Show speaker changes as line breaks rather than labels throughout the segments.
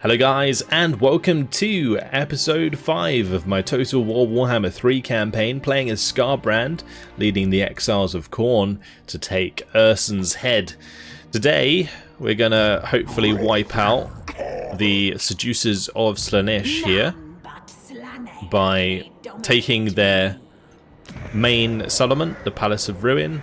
Hello guys, and welcome to episode 5 of my Total War Warhammer 3 campaign, playing as Skarbrand, leading the Exiles of Khorne to take Ursun's head. Today we're gonna hopefully wipe out the Seducers of Slaanesh here by taking their main settlement, the Palace of Ruin,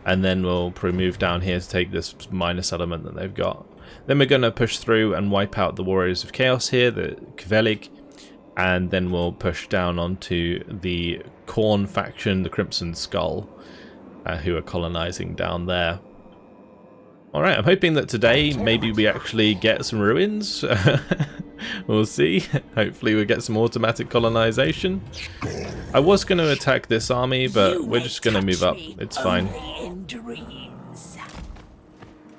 and then we'll probably move down here to take this minor settlement that they've got. Then we're going to push through and wipe out the Warriors of Chaos here, the Kvelig, and then we'll push down onto the Khorne faction, the Crimson Skull, who are colonizing down there. Alright, I'm hoping that today maybe we actually get some ruins. We'll see. Hopefully we'll get some automatic colonization. I was going to attack this army, but we're just going to move up. It's fine.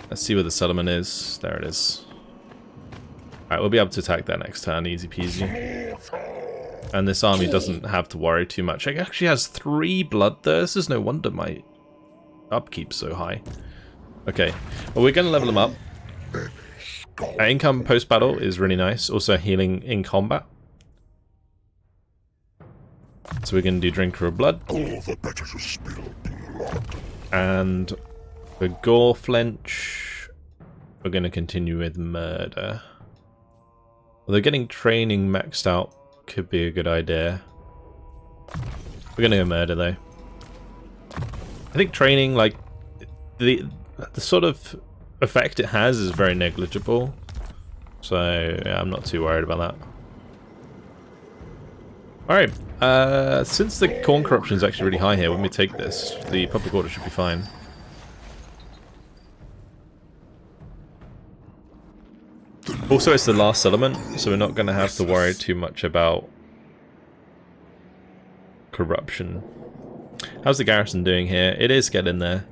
Let's see where the settlement is. There it is. Alright, we'll be able to attack that next turn, easy peasy. And this army doesn't have to worry too much. It actually has 3 bloodthirsts. No wonder my upkeep's so high. Okay, well, we're going to level them up. Income post-battle is really nice. Also healing in combat. So we're going to do Drinker of Blood. And for Gore Flinch, we're going to continue with Murder. Although getting training maxed out could be a good idea. We're going to go Murder though. I think training, like, the sort of effect it has is very negligible. So yeah, I'm not too worried about that. Alright, since the Khorne corruption is actually really high here, when we take this, the public order should be fine. Also, it's the last settlement, so we're not going to have to worry too much about corruption. How's the garrison doing here? It is getting there.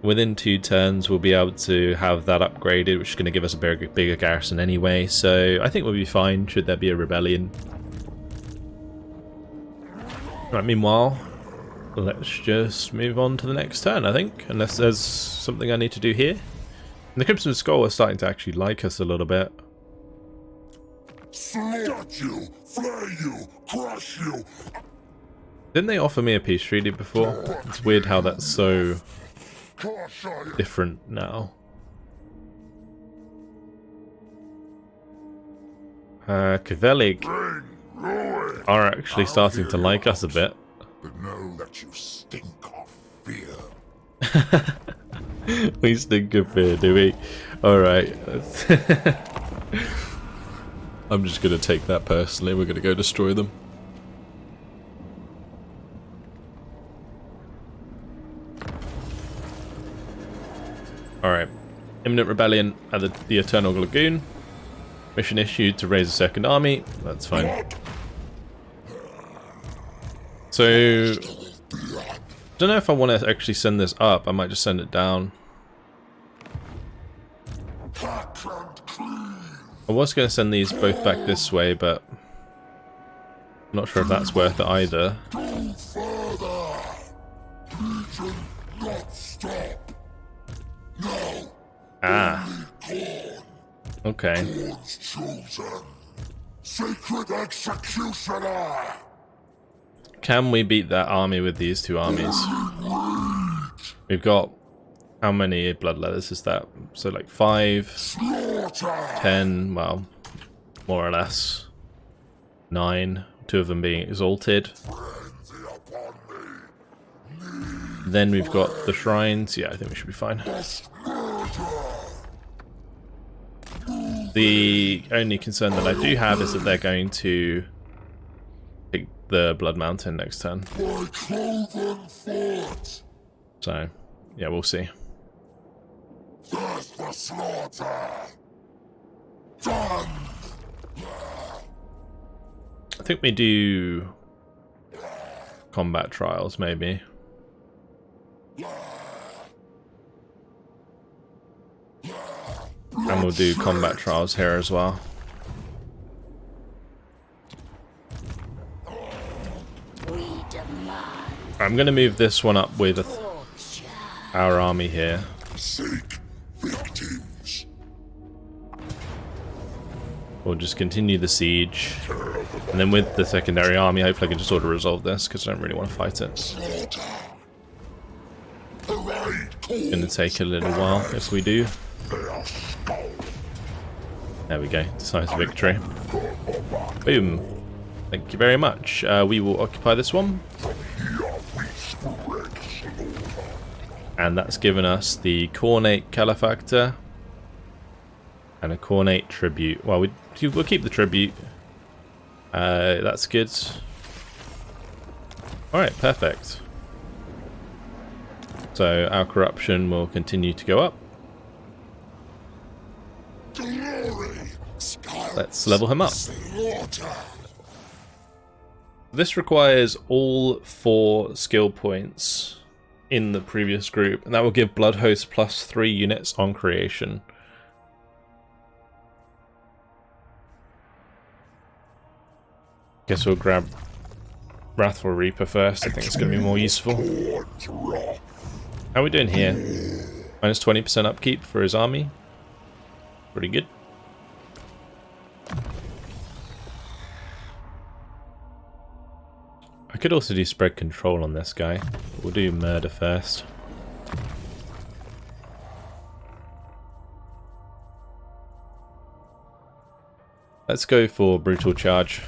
Within 2 turns, we'll be able to have that upgraded, which is going to give us a bigger garrison anyway, so I think we'll be fine should there be a rebellion. Right, meanwhile, let's just move on to the next turn, I think, unless there's something I need to do here. And the Crimson Skull are starting to actually like us a little bit.
Cut you, flay you, crush you.
Didn't they offer me a peace treaty before? It's weird how that's so different now. Kvelig are actually starting to like us a bit.
But know that you stink of fear.
We stink of fear, do we? Alright. I'm just going to take that personally. We're going to go destroy them. Alright. Imminent rebellion at the Eternal Lagoon. Mission issued to raise a second army. That's fine. So, don't know if I want to actually send this up. I might just send it down. I was going to send these both back this way, but I'm not sure if that's worth it either. Ah. Okay.
Sacred executioner.
Can we beat that army with these 2 armies? We've got... how many bloodletters is that? So like 5, 10, well, more or less. 9, 2 of them being exalted. Then we've got the shrines. Yeah, I think we should be fine. The only concern that I do have is that they're going to pick the Blood Mountain next turn. So, yeah, we'll see.
There's the slaughter. Done.
I think we do combat trials, maybe. And we'll do combat trials here as well. I'm going to move this one up with our army here.
Seek victims.
we'll just continue the siege. And then with the secondary army, hopefully I can just sort of resolve this, because I don't really want to fight it. It's going to take a little while if we do. There we go, decisive victory. Boom. Thank you very much. We will occupy this one. And that's given us the Khornate Calefactor and a Khornate Tribute. Well, we'll keep the Tribute. That's good. Alright, perfect. So our corruption will continue to go up. Let's level him up. This requires all 4 skill points in the previous group, and that will give Blood Host plus 3 units on creation. Guess we'll grab Wrathful Reaper first. I think it's going to be more useful. How are we doing here? Minus 20% upkeep for his army. Pretty good. I could also do spread control on this guy. We'll do murder first. Let's go for brutal charge.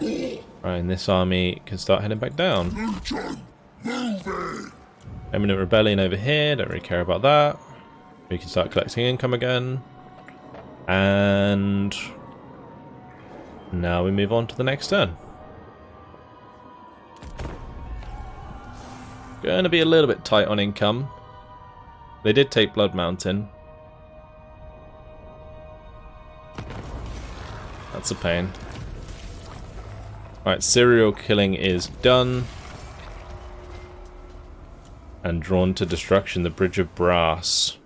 Right, and this army can start heading back down. Eminent rebellion over here, don't really care about that. We can start collecting income again. And now we move on to the next turn. Going to be a little bit tight on income. They did take Blood Mountain. That's a pain. Alright, serial killing is done. And drawn to destruction, the Bridge of Brass.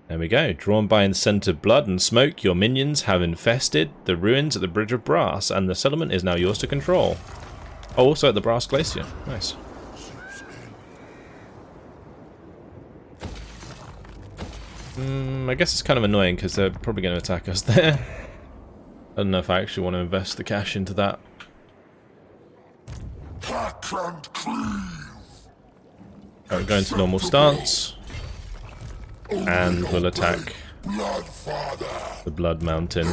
There we go. Drawn by incentive blood and smoke, your minions have infested the ruins at the Bridge of Brass, and the settlement is now yours to control. Oh, also at the Brass Glacier. Nice. I guess it's kind of annoying because they're probably going to attack us there. I don't know if I actually want to invest the cash into that. Alright, go into normal stance. And we'll attack the Blood Mountain.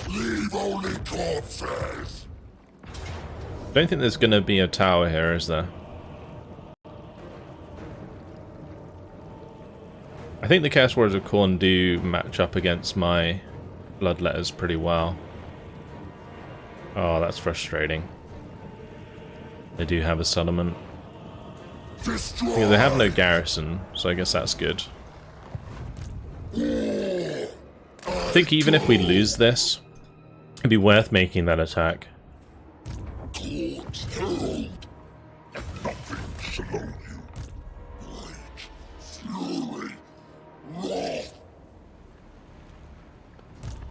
Leave only corpses.
Don't think there's going to be a tower here, is there? I think the Chaos Warriors of Khorne do match up against my Bloodletters pretty well. Oh, that's frustrating. They do have a settlement. Yeah, they have no garrison, so I guess that's good. I think even if we lose this, it'd be worth making that attack.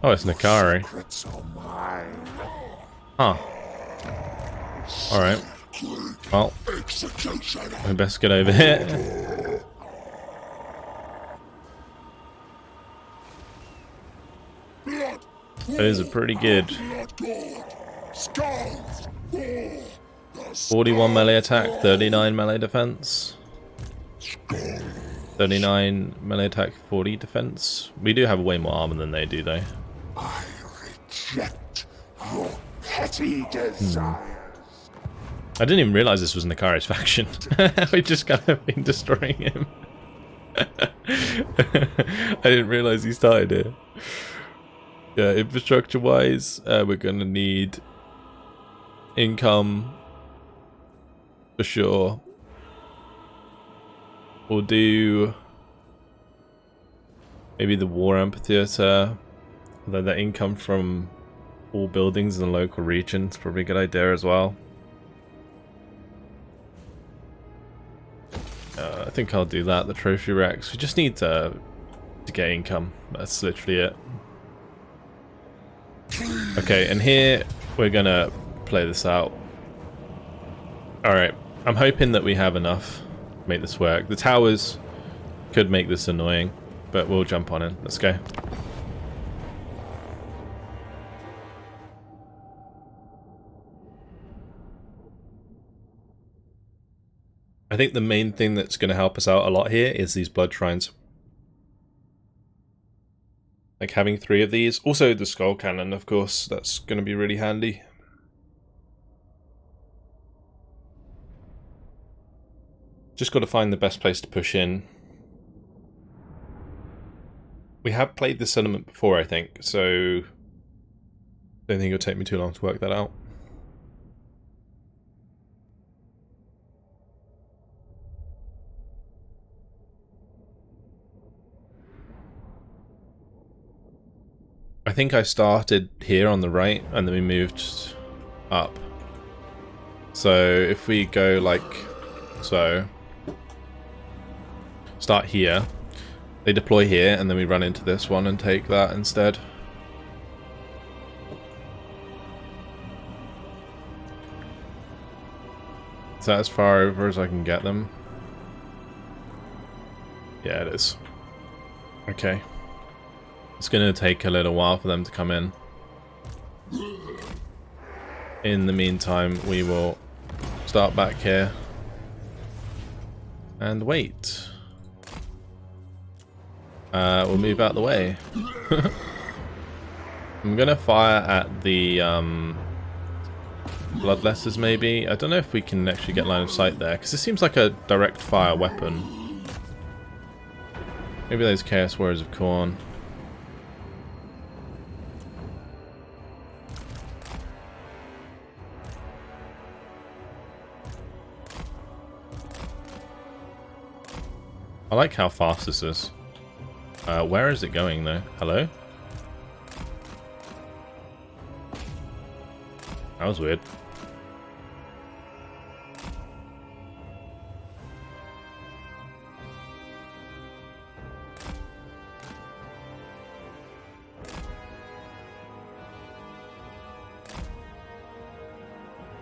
Oh, it's Nakari. Huh. Alright. Well, we best get over here. Those are pretty good. 41 melee attack, 39 melee defense. 39 melee attack, 40 defense. We do have way more armor than they do, though.
I reject your petty desires.
I didn't even realize this was Nakari's faction. We've just kind of been destroying him. I didn't realize he started here. Yeah, infrastructure-wise, we're going to need income for sure. We'll do maybe the War Amphitheater, although the income from all buildings in the local region is probably a good idea as well. I think I'll do that, the Trophy Rex. We just need to get income. That's literally it. Okay, and here we're gonna play this out. Alright, I'm hoping that we have enough make this work. The towers could make this annoying, but we'll jump on in. Let's go. I think the main thing that's going to help us out a lot here is these blood shrines. Like having 3 of these. Also the skull cannon, of course. That's going to be really handy. Just got to find the best place to push in. We have played this settlement before, I think, so don't think it'll take me too long to work that out. I think I started here on the right and then we moved up. So if we go like so, start here, they deploy here and then we run into this one and take that instead. Is that as far over as I can get them? Yeah, it is. Okay. It's going to take a little while for them to come in. In the meantime, we will start back here and wait. We'll move out the way. I'm going to fire at the bloodletters maybe. I don't know if we can actually get line of sight there, because it seems like a direct fire weapon. Maybe those Chaos Warriors of Khorne. I like how fast this is. Where is it going though? Hello? That was weird.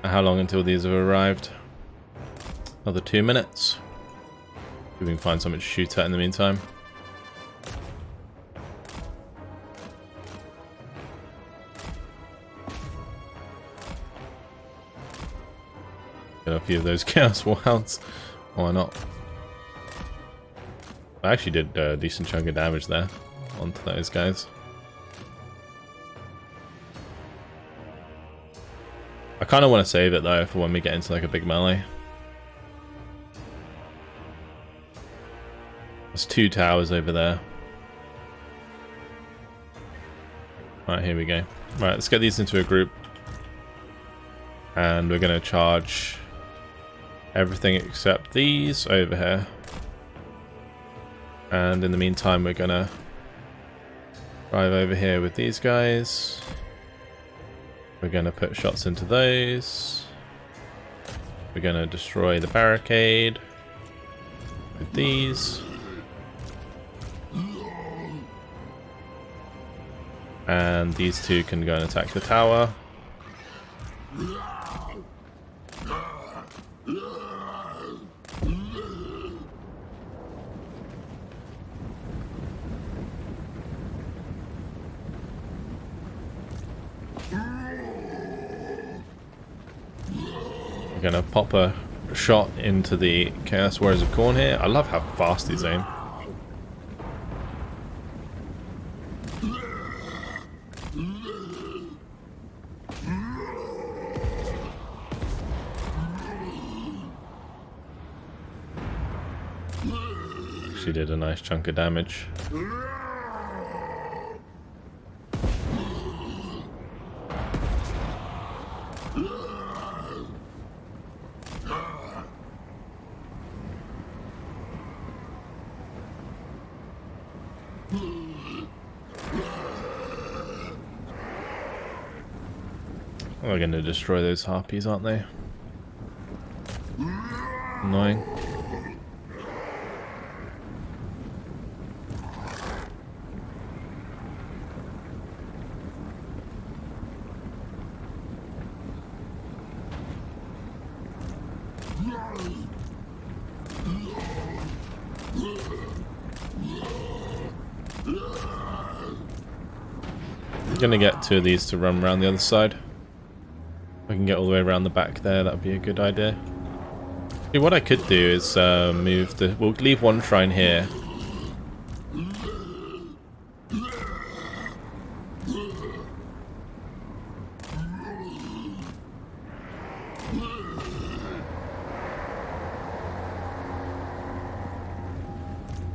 How long until these have arrived? Another 2 minutes. We can find something to shoot at in the meantime. Get a few of those Chaos Warhounds. Why not? I actually did a decent chunk of damage there onto those guys. I kind of want to save it though for when we get into like a big melee. There's 2 towers over there. Right, here we go. Right, let's get these into a group. And we're going to charge everything except these over here. And in the meantime, we're going to drive over here with these guys. We're going to put shots into those. We're going to destroy the barricade with these. And these 2 can go and attack the tower. We're gonna pop a shot into the Chaos Warriors of Khorne here. I love how fast these aim. She did a nice chunk of damage. We're going to destroy those harpies, aren't they? Annoying. I'm gonna get two of these to run around the other side. If I can get all the way around the back there, that'd be a good idea. See, what I could do is move the... We'll leave one shrine here.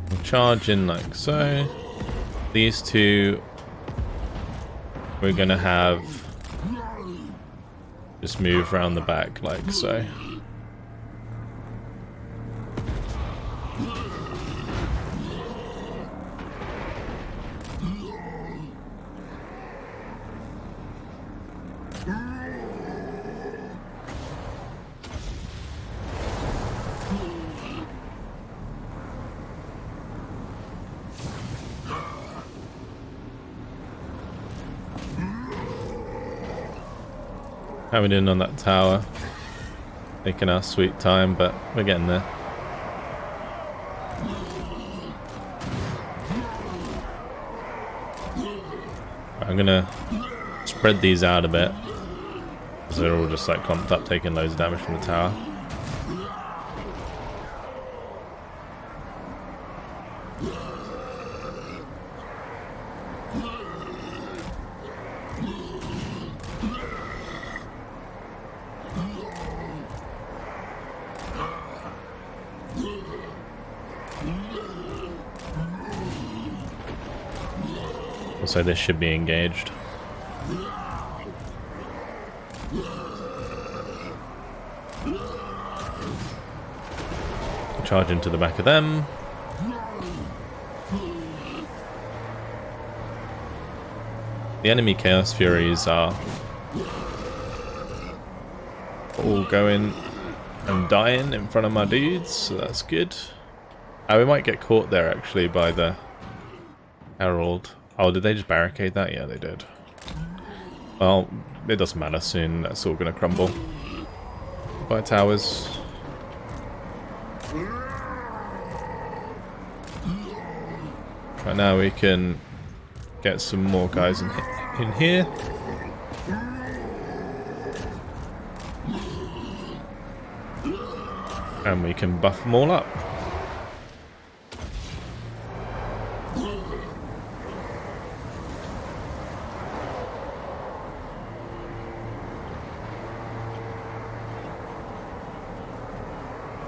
We'll charge in like so. These two we're gonna have just move around the back like so. Coming in on that tower, taking our sweet time, but we're getting there. I'm gonna spread these out a bit, because they're all just like clumped up, taking loads of damage from the tower. So this should be engaged. Charge into the back of them. The enemy Chaos Furies are all going and dying in front of my dudes, so that's good. We might get caught there actually by the Herald. Oh, did they just barricade that? Yeah, they did. Well, it doesn't matter, soon that's all going to crumble. By towers. Right now we can get some more guys in here. And we can buff them all up.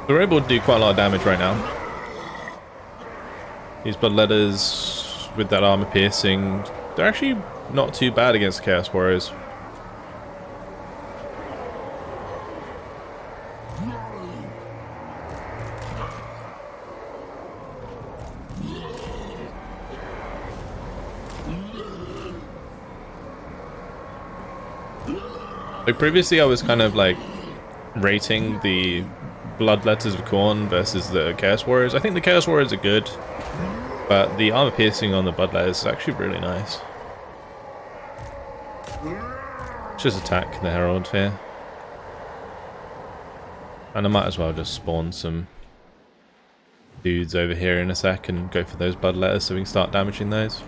We're able to do quite a lot of damage right now. These bloodletters with that armor piercing, they're actually not too bad against Chaos Warriors. Like previously I was kind of like rating the Bloodletters of Khorne versus the Chaos Warriors. I think the Chaos Warriors are good, but the armor piercing on the Bloodletters is actually really nice. Let's just attack the Herald here. And I might as well just spawn some dudes over here in a sec and go for those Bloodletters so we can start damaging those.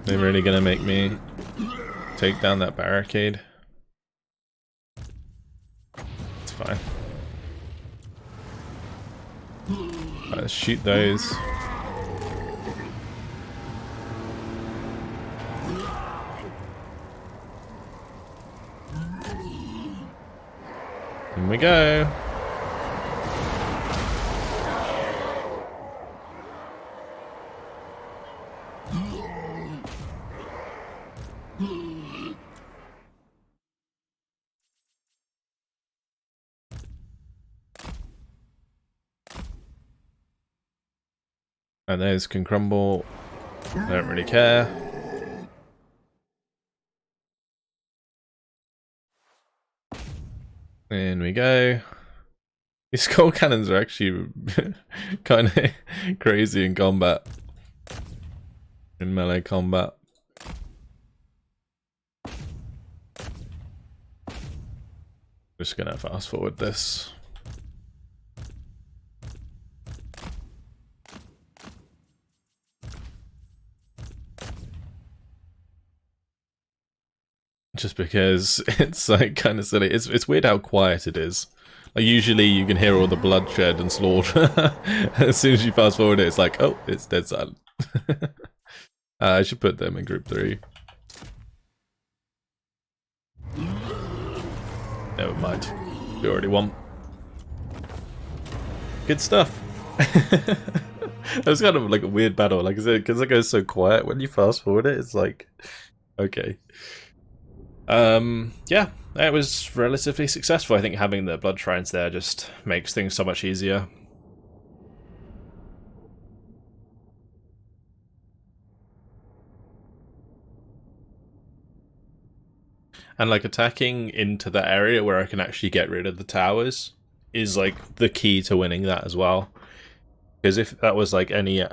They're really gonna make me take down that barricade. It's fine. Let's shoot those. In we go. And those can crumble. I don't really care. In we go. These skull cannons are actually kind of crazy in combat. In melee combat. Just gonna fast forward this. Just because it's like kind of silly. It's weird how quiet it is. Like usually you can hear all the bloodshed and slaughter. As soon as you fast forward it, it's like, oh, it's dead silent. I should put them in group 3. Never mind. We already won. Good stuff. That was kind of like a weird battle, like I said, because it goes so quiet when you fast forward it. It's like, okay. Yeah, it was relatively successful. I think having the blood shrines there just makes things so much easier. And like attacking into that area where I can actually get rid of the towers is like the key to winning that as well. Because if that was like any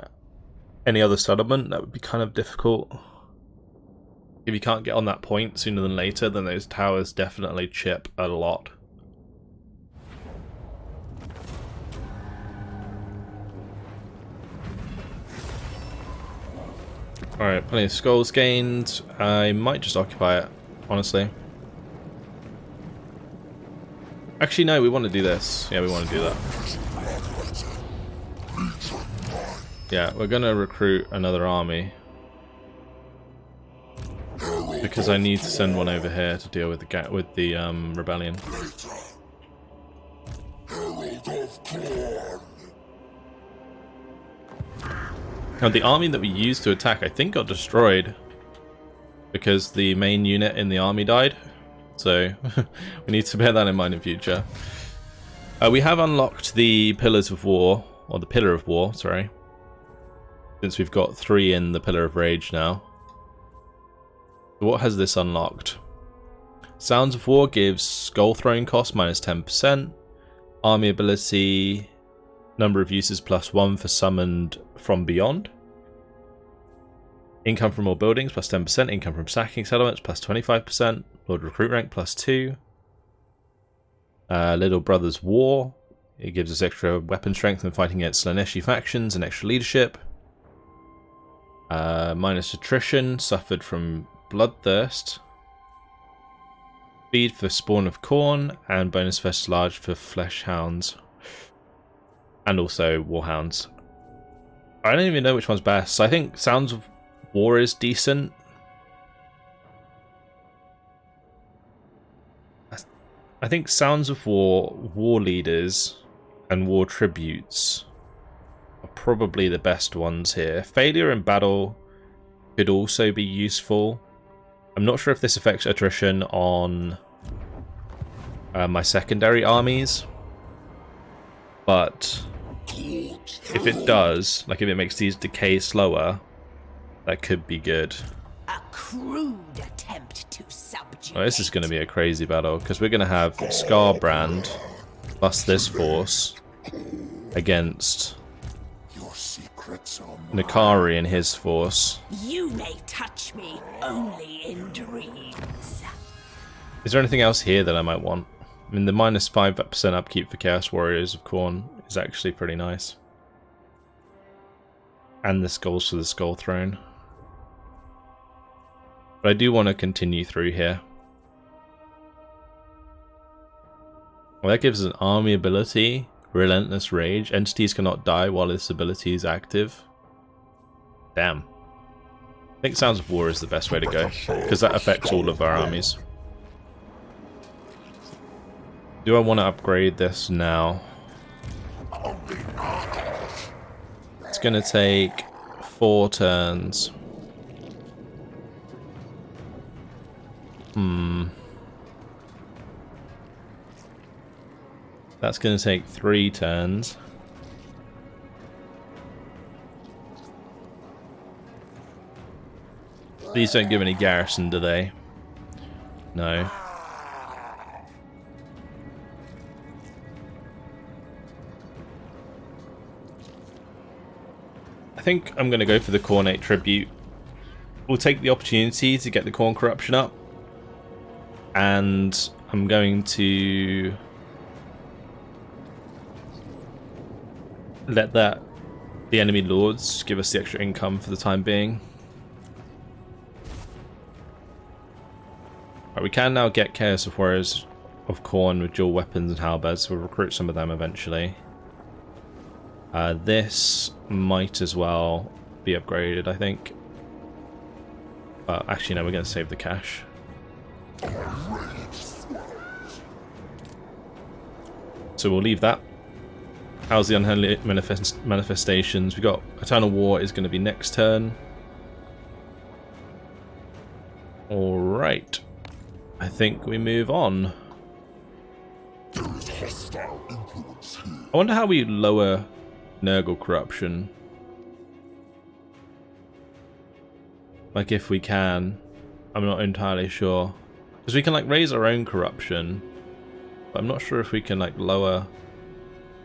other settlement, that would be kind of difficult. If you can't get on that point sooner than later, then those towers definitely chip a lot. Alright, plenty of skulls gained. I might just occupy it, honestly. Actually, no, we want to do this. Yeah, we want to do that. Yeah, we're going to recruit another army. Because I need to send one over here to deal with the rebellion. Now the army that we used to attack, I think, got destroyed because the main unit in the army died. So we need to bear that in mind in future. We have unlocked the Pillars of War, or the Pillar of War, sorry. Since we've got 3 in the Pillar of Rage now. What has this unlocked? Sounds of War gives skull throwing cost minus 10%. Army ability, number of uses +1 for summoned from beyond. Income from all buildings plus 10%. Income from sacking settlements plus 25%. Lord recruit rank plus 2. Little Brothers War. It gives us extra weapon strength when fighting against Slaaneshi factions and extra leadership. Minus attrition suffered from Bloodthirst. Speed for Spawn of Khorne, and bonus fest large for Flesh Hounds. And also Warhounds. I don't even know which one's best. I think Sounds of War is decent. I think Sounds of War, War Leaders, and War Tributes are probably the best ones here. Failure in Battle could also be useful. I'm not sure if this affects attrition on my secondary armies, but if it does, like if it makes these decay slower, that could be good.
A crude attempt to subjugate.
Oh, this is going to be a crazy battle, because we're going to have Skarbrand plus this force against Nakari and his force.
You may touch me only in dreams.
Is there anything else here that I might want? I mean, the minus 5% upkeep for Chaos Warriors of Khorne is actually pretty nice. And the skulls for the Skull Throne. But I do want to continue through here. Well, that gives us an army ability. Relentless Rage. Entities cannot die while this ability is active. Damn. I think Sounds of War is the best way to go, because that affects all of our armies. Do I want to upgrade this now? It's going to take 4 turns. That's going to take 3 turns. These don't give any garrison, do they? No. think I'm going to go for the Khornate tribute. We'll take the opportunity to get the Khorne corruption up, and I'm going to let the enemy lords give us the extra income for the time being. Right, we can now get Chaos of Warriors of Khorne with dual weapons and halberds, so we'll recruit some of them eventually. This might as well be upgraded, I think. Actually, no, we're going to save the cash. So we'll leave that. How's the Unholy Manifestations? We got Eternal War is going to be next turn. Alright. I think we move on. I wonder how we lower Nurgle corruption. Like, if we can. I'm not entirely sure. Because we can, like, raise our own corruption. But I'm not sure if we can, like, lower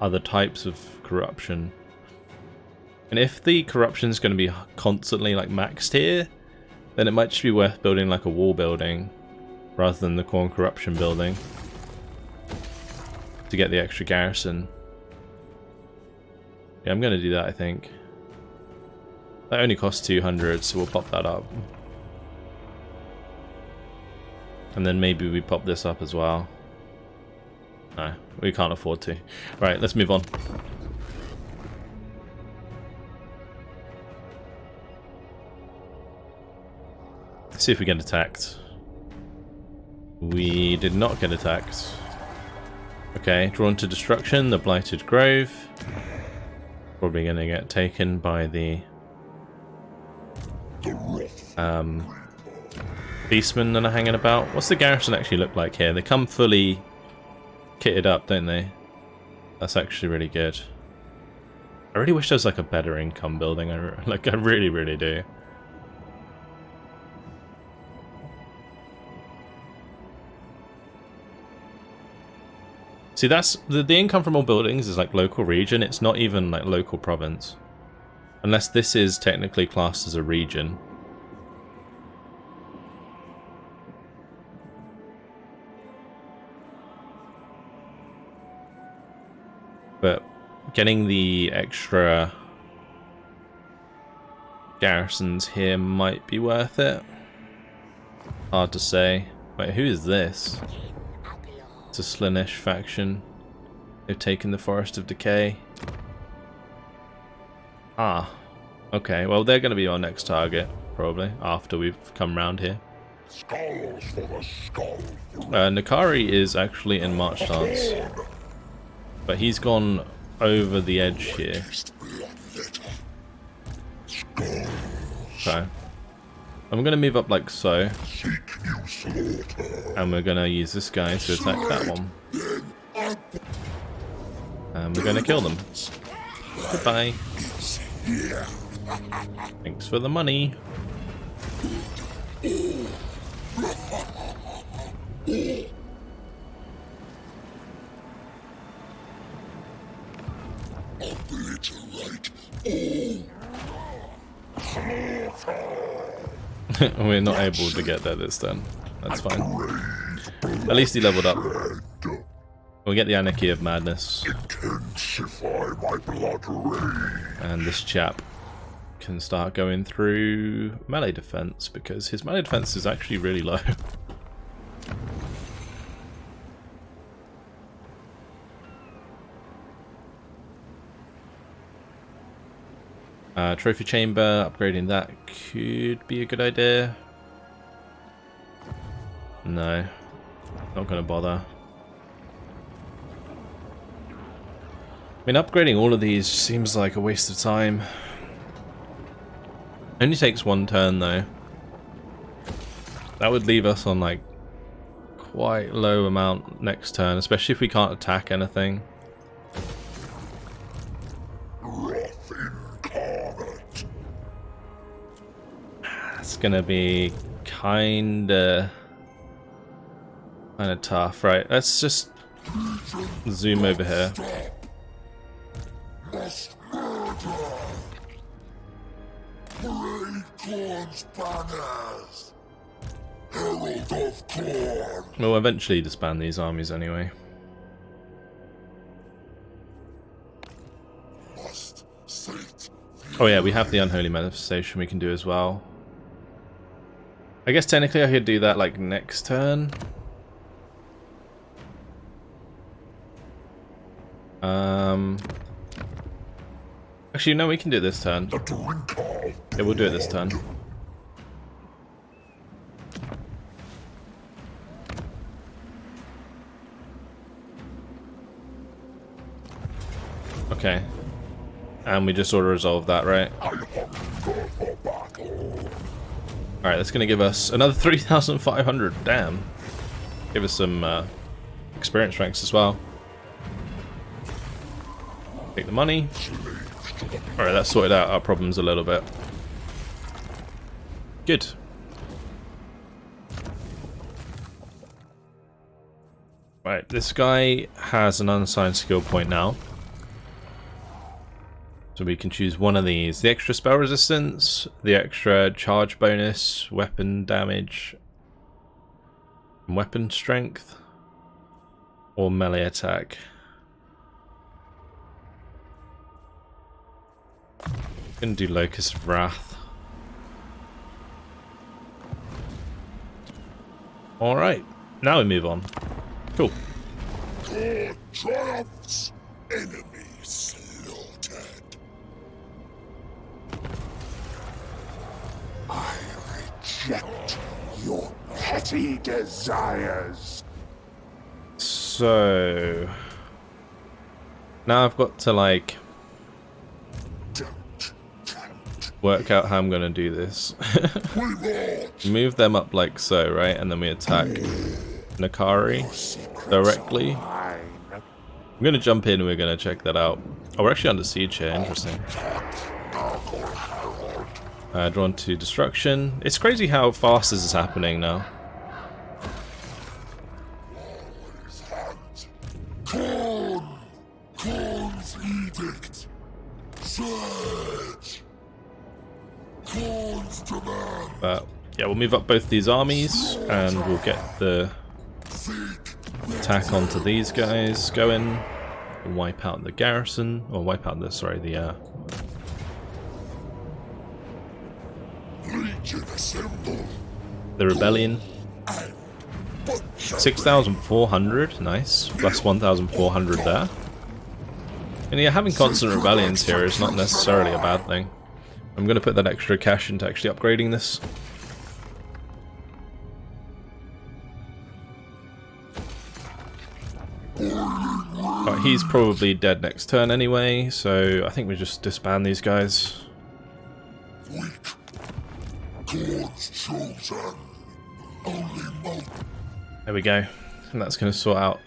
other types of corruption. And if the corruption's going to be constantly, like, maxed here, then it might just be worth building, like, a wall building rather than the Khorne corruption building to get the extra garrison. Yeah, I'm going to do that, I think. That only costs 200, so we'll pop that up. And then maybe we pop this up as well. No, we can't afford to. Right, let's move on. Let's see if we get attacked. We did not get attacked. Okay, drawn to destruction, the Blighted Grove. Probably going to get taken by the beastmen that are hanging about. What's the garrison actually look like here? They come fully kitted up, don't they? That's actually really good. I really wish there was like a better income building. I really do. See, that's the income from all buildings is like local region. It's not even like local province, unless this is technically classed as a region. But getting the extra garrisons here might be worth it. Hard to say. Wait, who is this? It's a Slaanesh faction. They've taken the Forest of Decay. Ah. Okay, well they're going to be our next target, probably, after we've come round here. Nakari is actually in March Stance. But he's gone over the edge here. Okay. I'm going to move up like so. And we're going to use this guy to attack that one. And we're going to kill them. Goodbye. Thanks for the money. We're not able to get there this turn. That's fine. At least he leveled up. We'll get the Anarchy of Madness. And this chap can start going through melee defense, because his melee defense is actually really low. Trophy chamber, upgrading that could be a good idea. No, not gonna bother. I mean, upgrading all of these seems like a waste of time. Only takes one turn though. That would leave us on like quite low amount next turn, especially if we can't attack anything. It's gonna be kinda tough, right? Let's just zoom over here.
Khorne's banners! Herald of Khorne!
We'll eventually disband these armies anyway.
Must sate
Oh yeah, we have the Unholy Manifestation we can do as well. I guess technically I could do that like next turn. Actually, no, we can do it this turn. Yeah, we'll do it this turn. Okay. And we just auto-resolve that, right? Alright, that's going to give us another 3,500. Damn. Give us some experience ranks as well. Take the money. Alright, that sorted out our problems a little bit. Good. Right, this guy has an unassigned skill point now. So we can choose one of these. The extra spell resistance, the extra charge bonus, weapon damage, and weapon strength, or melee attack. Gonna do Locust of Wrath. Alright, now we move on. Cool.
Khorne triumphs, enemy slaughtered. I reject your petty desires.
So now I've got to like work out how I'm gonna do this. Move them up like so, right? And then we attack Nakari directly. I'm gonna jump in and we're gonna check that out. Oh, we're actually under siege here, interesting. Drawn to destruction. It's crazy how fast this is happening now.
Khorne's edict. Surge. Khorne's demand.
But yeah, we'll move up both these armies and we'll get the attack onto these guys going. Wipe out the garrison, or wipe out the the rebellion. 6,400, nice. Plus 1,400 there. And yeah, having constant rebellions here is not necessarily a bad thing. I'm going to put that extra cash into actually upgrading this. But he's probably dead next turn anyway, so I think we just disband these guys.
Khorne's chosen. Only
There we go. And that's going to sort out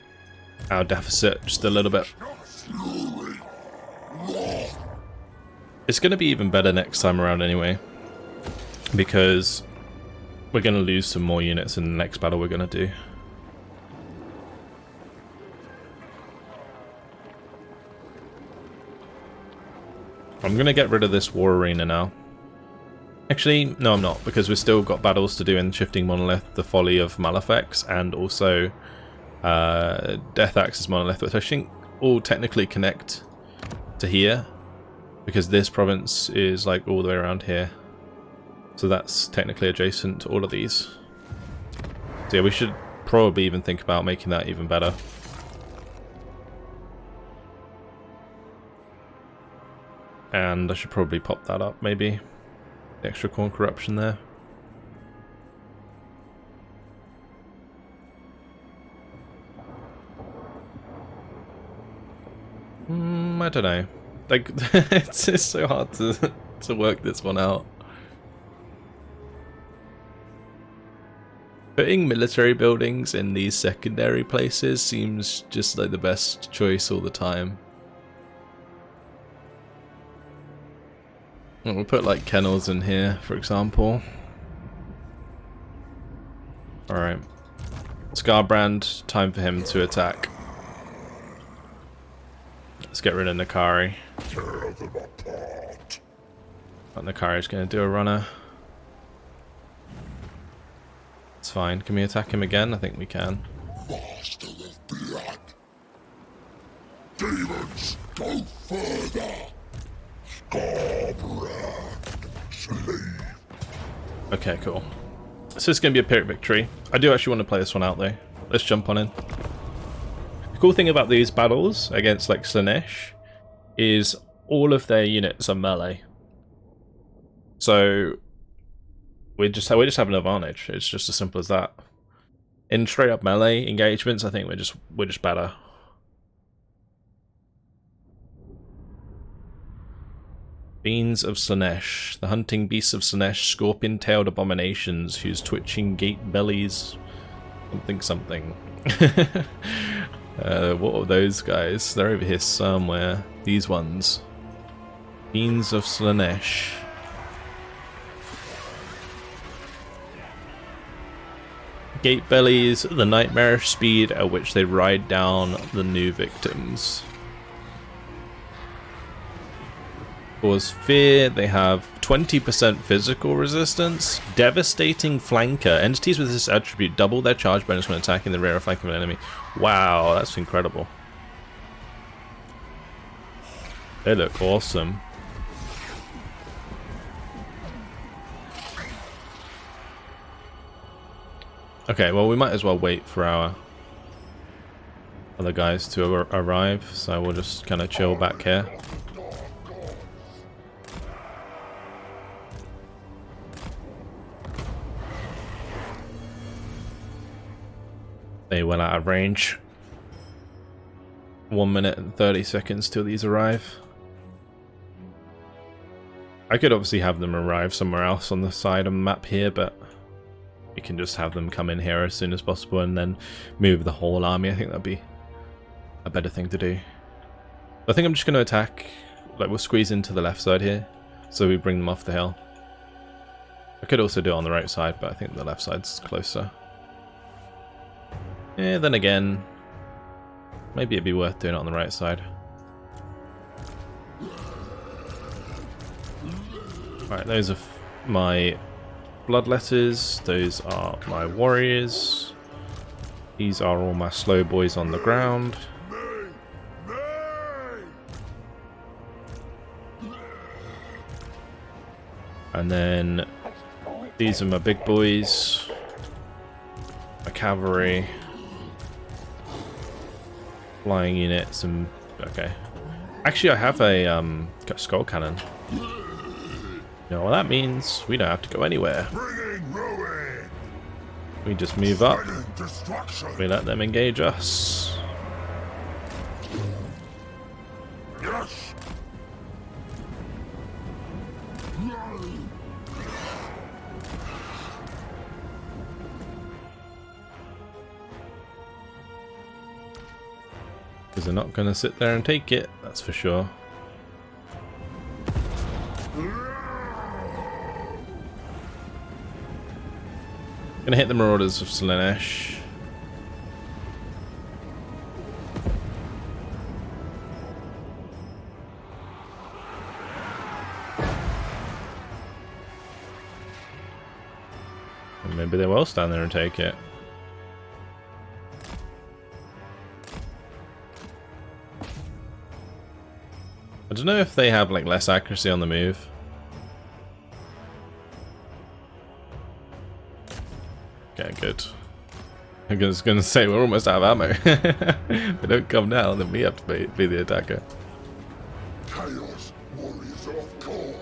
our deficit just a little bit. It's going to be even better next time around anyway, because we're going to lose some more units in the next battle we're going to do. I'm going to get rid of this war arena now. Actually, no I'm not, because we've still got battles to do in Shifting Monolith, the Folly of Malefics, and also Death Axe's Monolith, which I think all technically connect to here, because this province is like all the way around here. So that's technically adjacent to all of these. So yeah, we should probably even think about making that even better. And I should probably pop that up, maybe. The extra Khorne corruption there. I don't know. Like, it's just so hard to work this one out. Putting military buildings in these secondary places seems just like the best choice all the time. We'll put like kennels in here, for example. Alright. Skarbrand, time for him to attack. Let's get rid of Nakari. But Nakari's going to do a runner. It's fine. Can we attack him again? I think we can.
Master of blood. Demons, go further. Skarbrand, slave.
Okay, cool. So it's going to be a Pyrrhic victory. I do actually want to play this one out though. Let's jump on in. The cool thing about these battles against like Slaanesh is all of their units are melee. So we just have an advantage. It's just as simple as that. In straight up melee engagements, I think we're just better. Fiends of Slaanesh, the hunting beasts of Slaanesh, scorpion-tailed abominations whose twitching gate bellies something. What are those guys? They're over here somewhere. These ones. Fiends of Slaanesh. Gate bellies, the nightmarish speed at which they ride down the new victims. Cause fear, they have 20% physical resistance, devastating flanker. Entities with this attribute double their charge bonus when attacking the rear or flank of an enemy. Wow, that's incredible. They look awesome. Okay, well we might as well wait for our other guys to arrive, so we'll just kind of chill back here. They well out of range. 1 minute and 30 seconds till these arrive. I could obviously have them arrive somewhere else on the side of the map here, but we can just have them come in here as soon as possible and then move the whole army. I think that'd be a better thing to do. I think I'm just going to attack, like we'll squeeze into the left side here, so we bring them off the hill. I could also do it on the right side, but I think the left side's closer. Yeah, then again, maybe it'd be worth doing it on the right side. Alright, those are my bloodletters, those are my warriors, these are all my slow boys on the ground. And then these are my big boys, my cavalry, flying units, and okay. Actually, I have a skull cannon. You know what that means? We don't have to go anywhere. We just move up. We let them engage us.
Yes.
Because they're not going to sit there and take it, that's for sure. Gonna hit the Marauders of Slaanesh. And maybe they will stand there and take it. I don't know if they have like less accuracy on the move. Okay, good. I was going to say we're almost out of ammo. If they don't come now, then we have to be the attacker.
Chaos warriors of Khorne.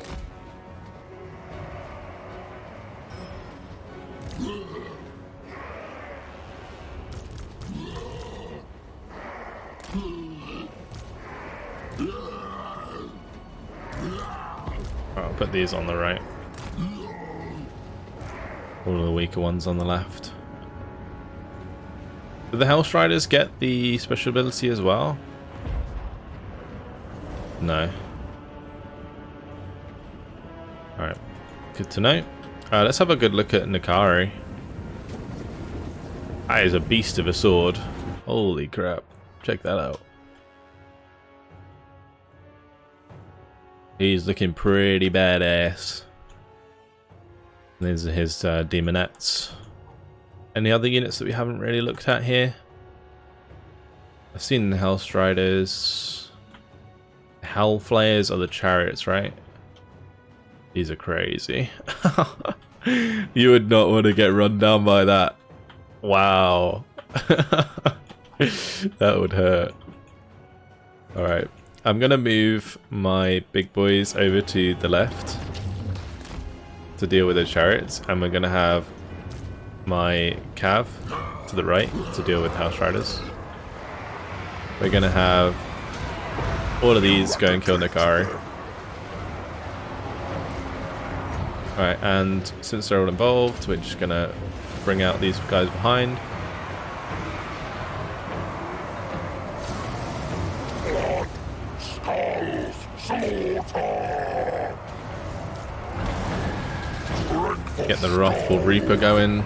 I'll put these on the right. All of the weaker ones on the left. Do the Hell Striders get the special ability as well? No. Alright. Good to know. Let's have a good look at Nakari. That is a beast of a sword. Holy crap. Check that out. He's looking pretty badass. These are his demonettes. Any other units that we haven't really looked at here? I've seen the Hellstriders. Hellflayers are the Chariots, right? These are crazy. You would not want to get run down by that. Wow. That would hurt. Alright. I'm going to move my big boys over to the left to deal with the Chariots. And we're going to have my Cav to the right to deal with House Riders. We're going to have all of these go and kill Nakari. Alright, and since they're all involved, we're just going to bring out these guys behind. Get the Wrathful Reaper going.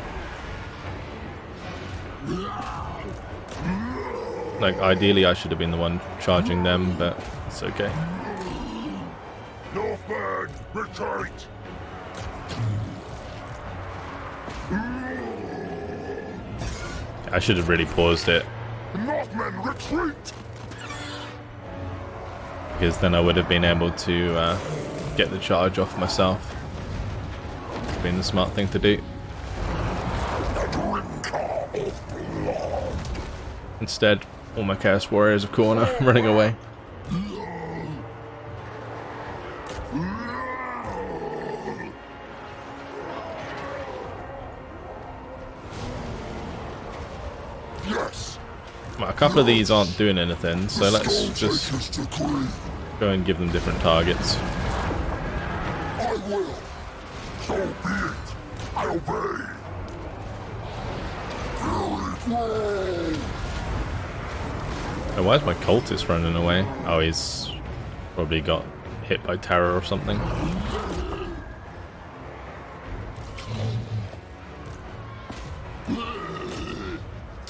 Like, ideally I should have been the one charging them, but it's okay.
Northman, retreat!
I should have really paused it.
Northmen, retreat!
Because then I would have been able to get the charge off myself. It's been the smart thing to do. Instead, all my Chaos Warriors of Khorne are running away.
Yes.
Well, a couple of these aren't doing anything, so let's just go and give them different targets.
I will. So be it. I obey.
Oh, why is my cultist running away? Oh, he's probably got hit by terror or something.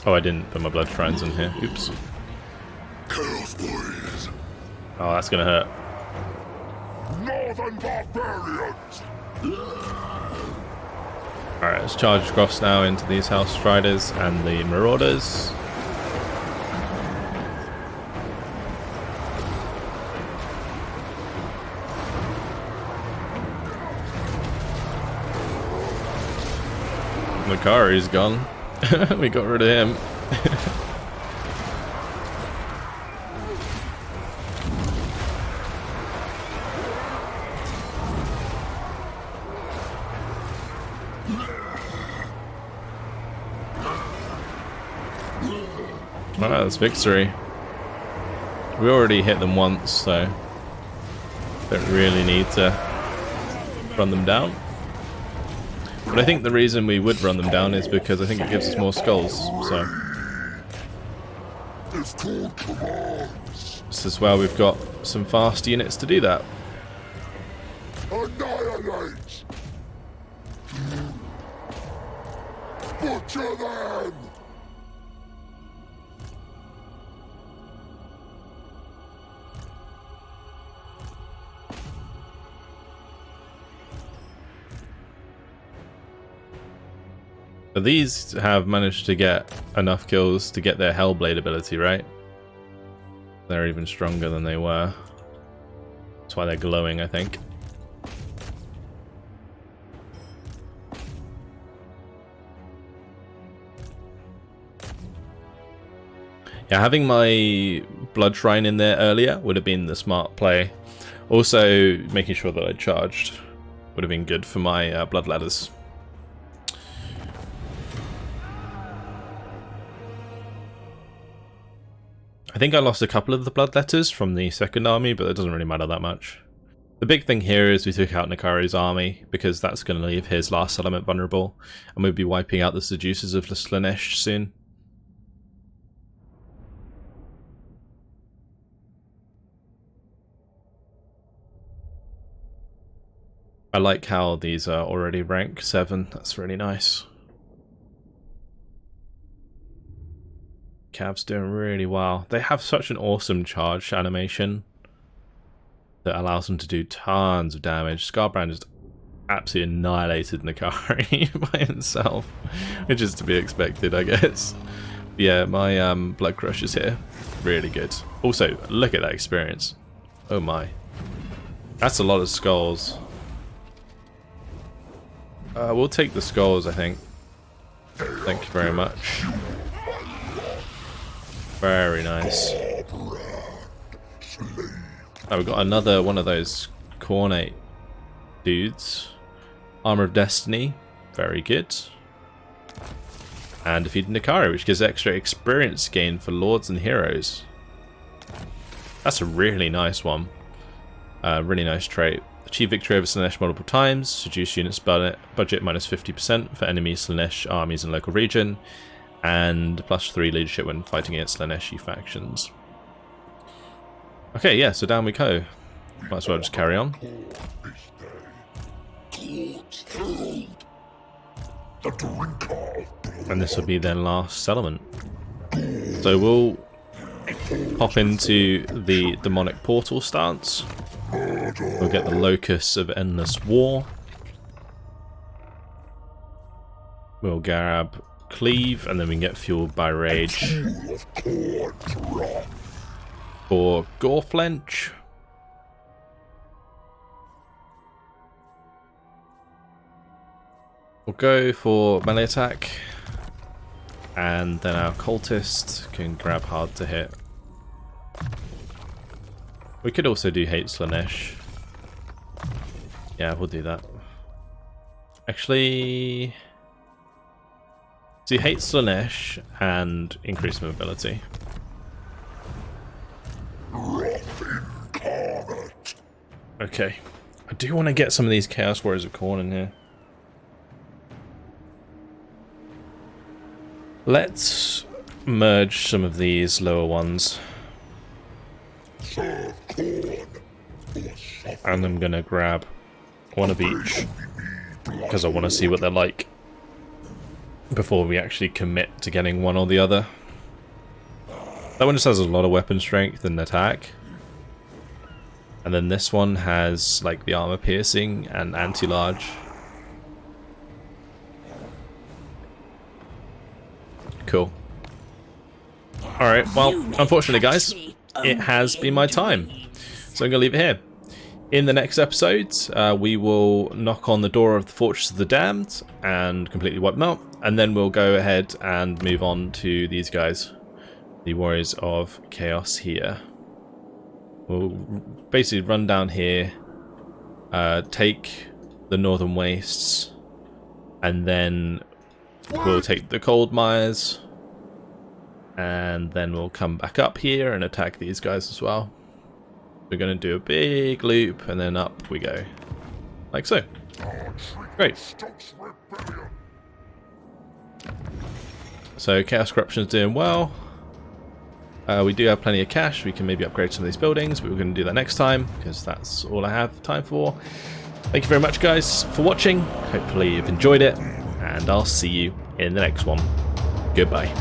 Oh, I didn't put my blood shrines in here. Oops.
Chaos Boys.
Oh, that's gonna hurt.
Northern barbarians.
Alright, let's charge across now into these House Riders and the Marauders. Makari's gone. We got rid of him. Alright, that's victory. We already hit them once, so don't really need to run them down. But I think the reason we would run them down is because I think it gives us more skulls, so
It's called commands.
this is where we've got some fast units to do that.
Annihilate. Butcher them.
But these have managed to get enough kills to get their Hellblade ability, right? They're even stronger than they were. That's why they're glowing, I think. Yeah, having my Blood Shrine in there earlier would have been the smart play. Also, making sure that I charged would have been good for my Blood Ladders. I think I lost a couple of the Blood Letters from the second army, but it doesn't really matter that much. The big thing here is we took out Nakari's army, because that's going to leave his last settlement vulnerable, and we'll be wiping out the Seducers of Slaanesh soon. I like how these are already rank 7, that's really nice. Cav's doing really well. They have such an awesome charge animation that allows them to do tons of damage. Skarbrand just absolutely annihilated Nakari by himself, which is to be expected, I guess. Yeah, my Blood Crush is here. Really good. Also, look at that experience. Oh my. That's a lot of skulls. We'll take the skulls, I think. Thank you very much. Very nice. Oh, we've got another one of those Khorne dudes. Armor of Destiny. Very good. And defeated Nakari, which gives extra experience gain for Lords and Heroes. That's a really nice one. Really nice trait. Achieve victory over Slaanesh multiple times. Reduce units budget minus 50% for enemy Slaanesh armies in local region. And +3 leadership when fighting against Slaaneshi factions. Okay, yeah, so down we go. Might as well just carry on. And this will be their last settlement. So we'll hop into the demonic portal stance. We'll get the Locus of Endless War. We'll grab Cleave, and then we can get fueled by Rage for Goreflench. We'll go for melee attack, and then our cultist can grab hard to hit. We could also do hate Slaanesh. Yeah, we'll do that. Actually, do hate Slaanesh and increase mobility. Okay, I do want to get some of these Chaos Warriors of Khorne in here. Let's merge some of these lower ones. And I'm gonna grab one of each, because I want to see what they're like before we actually commit to getting one or the other. That one just has a lot of weapon strength and attack. And then this one has like the armor piercing and anti-large. Cool. Alright, well, unfortunately guys, it has been my time. So I'm going to leave it here. In the next episode, we will knock on the door of the Fortress of the Damned and completely wipe them out. And then we'll go ahead and move on to these guys, the Warriors of Chaos here. We'll basically run down here, take the Northern Wastes, and then we'll take the Cold Mires, and then we'll come back up here and attack these guys as well. We're going to do a big loop, and then up we go. Like so. Great. So Chaos Corruption's doing well. We do have plenty of cash. We can maybe upgrade some of these buildings, but we're going to do that next time, because that's all I have time for. Thank you very much, guys, for watching. Hopefully you've enjoyed it, and I'll see you in the next one. Goodbye.